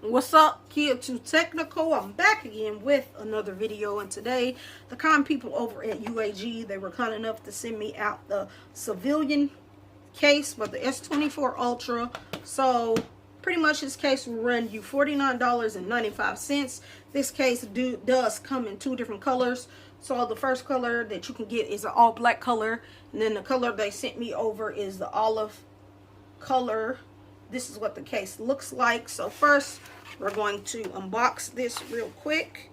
What's up, Kid Too Technical? I'm back again with another video, and today the kind people over at UAG, they were kind enough to send me out the civilian case for the S24 Ultra. So pretty much this case will run you $49.95. This case does come in two different colors. So the first color that you can get is an all black color, and then the color they sent me over is the olive color. This is what the case looks like. So first we're going to unbox this real quick.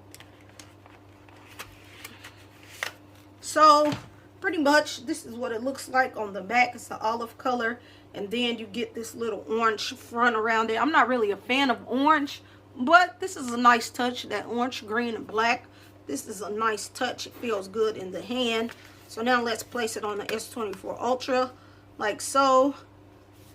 So pretty much this is what it looks like on the back. It's the olive color, and then you get this little orange front around it. I'm not really a fan of orange, but this is a nice touch. That orange, green, and black, this is a nice touch. It feels good in the hand. So now let's place it on the S24 Ultra like so.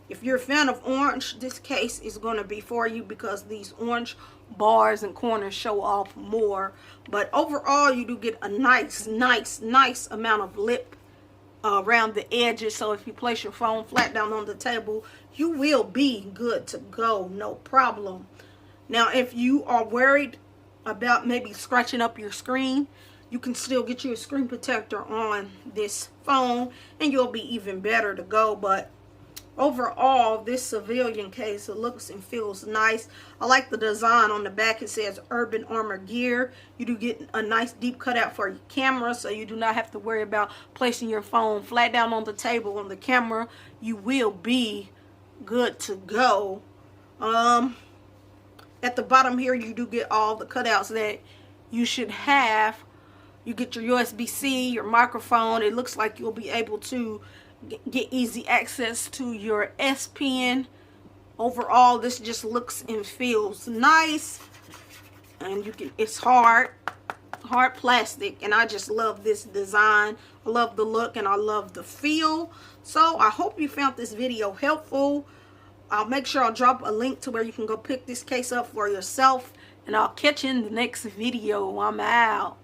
If you're a fan of orange, this case is going to be for you because these orange bars and corners show off more. But overall, you do get a nice amount of lip around the edges. So if you place your phone flat down on the table, you will be good to go, no problem. Now, if you are worried about maybe scratching up your screen, you can still get your screen protector on this phone and you'll be even better to go. But overall, this civilian case, it looks and feels nice. I like the design on the back. It says Urban Armor Gear. You do get a nice deep cutout for your camera, so you do not have to worry about placing your phone flat down on the table on the camera. You will be good to go. At the bottom here, you do get all the cutouts that you should have. You get your USB-C, your microphone. It looks like you'll be able to get easy access to your S Pen. Overall, this just looks and feels nice, and you can, it's hard plastic, and I just love this design. I love the look and I love the feel. So I hope you found this video helpful. I'll make sure I'll drop a link to where you can go pick this case up for yourself, and I'll catch you in the next video. I'm out.